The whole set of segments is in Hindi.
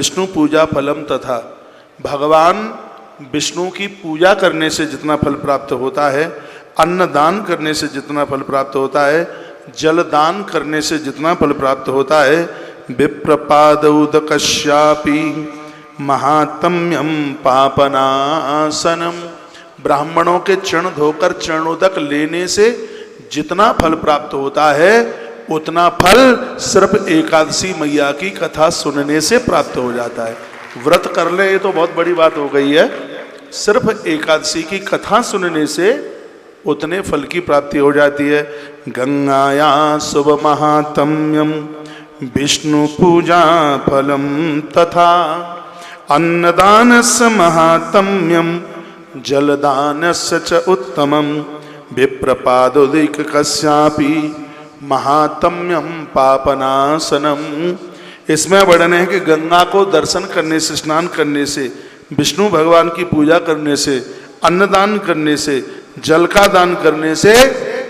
विष्णु पूजा फलम तथा, भगवान विष्णु की पूजा करने से जितना फल प्राप्त होता है, अन्न दान करने से जितना फल प्राप्त होता है, जल दान करने से जितना फल प्राप्त होता है, विप्रपादौदकश्यापि महात्म्यम पापनाशनम, ब्राह्मणों के चरण धोकर चरणोदक लेने से जितना फल प्राप्त होता है उतना फल सिर्फ एकादशी मैया की कथा सुनने से प्राप्त हो जाता है। व्रत कर ले ये तो बहुत बड़ी बात हो गई है, सिर्फ एकादशी की कथा सुनने से उतने फल की प्राप्ति हो जाती है। गंगाया शुभ महात्म्यम विष्णु पूजा फलम तथा, अन्नदानस्य महात्म्यम जलदानस्य च उत्तमम, विप्रपादोदिकस्यापि महात्म्यम पापनाशनम। इसमें वर्णन है कि गंगा को दर्शन करने से, स्नान करने से, विष्णु भगवान की पूजा करने से, अन्नदान करने से, जल का दान करने से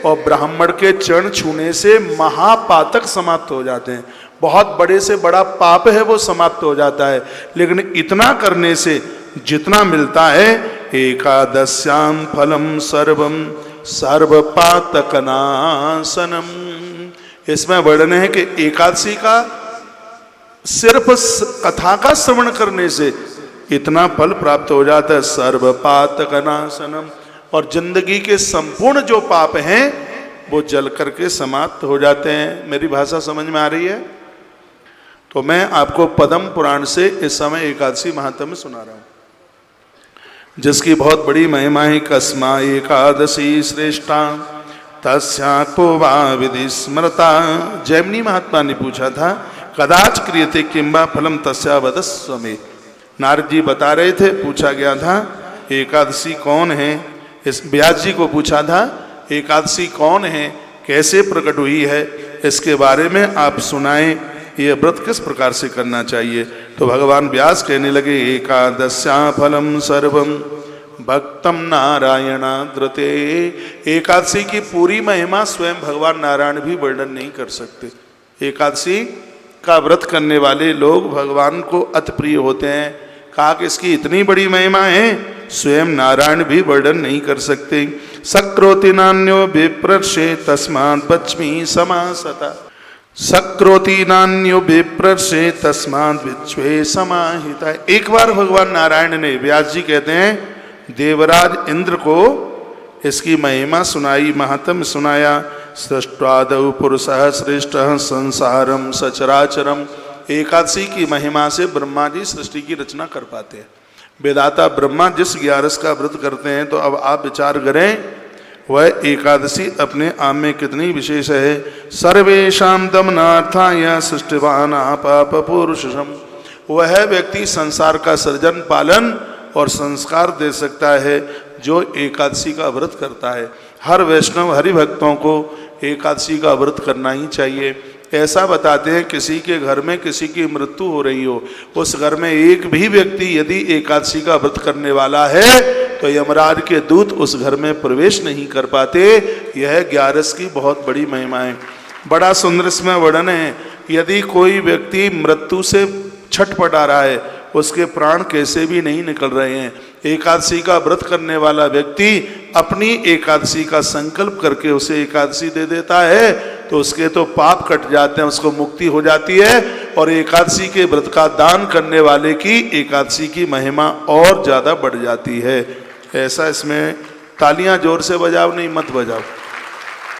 और ब्राह्मण के चरण छूने से महापातक समाप्त हो जाते हैं। बहुत बड़े से बड़ा पाप है वो समाप्त हो जाता है। लेकिन इतना करने से जितना मिलता है, एकादश्याम फलम सर्वम सर्वपातकनाशनम। इसमें वर्णन है कि एकादशी का सिर्फ कथा का श्रवण करने से इतना फल प्राप्त हो जाता है, सर्वपातकनाशनम, और जिंदगी के संपूर्ण जो पाप हैं वो जल करके समाप्त हो जाते हैं। मेरी भाषा समझ में आ रही है? तो मैं आपको पद्म पुराण से इस समय एकादशी महात्म्य सुना रहा हूं, जिसकी बहुत बड़ी महिमा है। कस्मा एकादशी श्रेष्ठा तस्या को वा विधि स्मृता। जैमिनी महात्मा ने पूछा था, कदाच क्रियते किंबा फलम तस्या वदस्व मे। नारद जी बता रहे थे, पूछा गया था एकादशी कौन है। इस व्यास जी को पूछा था एकादशी कौन है, कैसे प्रकट हुई है, इसके बारे में आप सुनाएं, ये व्रत किस प्रकार से करना चाहिए। तो भगवान व्यास कहने लगे, एकादश्या फलम सर्वम भक्तम नारायणाद्रते। एकादशी की पूरी महिमा स्वयं भगवान नारायण भी वर्णन नहीं कर सकते। एकादशी का व्रत करने वाले लोग भगवान को अति प्रिय होते हैं। कहा कि इसकी इतनी बड़ी महिमा है, स्वयं नारायण भी वर्णन नहीं कर सकते। सक्रोति नान्यो विप्रर्षे तस्मात् पच्मी समासता। सक्रोति नान्यो विप्रर्षे तस्मात् विश्वे समाहिता। एक बार भगवान नारायण ने, व्यास जी कहते हैं, देवराज इंद्र को इसकी महिमा सुनाई, महात्म्य सुनाया। सृष्ट्वादौ पुरुषः श्रेष्ठः संसारम सचराचरम। एकादशी की महिमा से ब्रह्मा जी सृष्टि की रचना कर पाते हैं। वेदाता ब्रह्मा जिस 11 का व्रत करते हैं, तो अब आप विचार करें वह एकादशी अपने आप में कितनी विशेष है। सर्वेषां दमनार्थाय सृष्टिवान् पाप पुरुषम। वह व्यक्ति संसार का सृजन, पालन और संस्कार दे सकता है जो एकादशी का व्रत करता है। हर वैष्णव हरि भक्तों को एकादशी का व्रत करना ही चाहिए। ऐसा बताते हैं, किसी के घर में किसी की मृत्यु हो रही हो, उस घर में एक भी व्यक्ति यदि एकादशी का व्रत करने वाला है तो यमराज के दूत उस घर में प्रवेश नहीं कर पाते। यह 11 की बहुत बड़ी महिमा है। बड़ा सुंदर इसमें वर्णन है, यदि कोई व्यक्ति मृत्यु से छटपटा रहा है, उसके प्राण कैसे भी नहीं निकल रहे हैं, एकादशी का व्रत करने वाला व्यक्ति अपनी एकादशी का संकल्प करके उसे एकादशी दे देता है, तो उसके तो पाप कट जाते हैं, उसको मुक्ति हो जाती है। और एकादशी के व्रत का दान करने वाले की एकादशी की महिमा और ज़्यादा बढ़ जाती है। ऐसा इसमें तालियां जोर से बजाओ, नहीं मत बजाओ।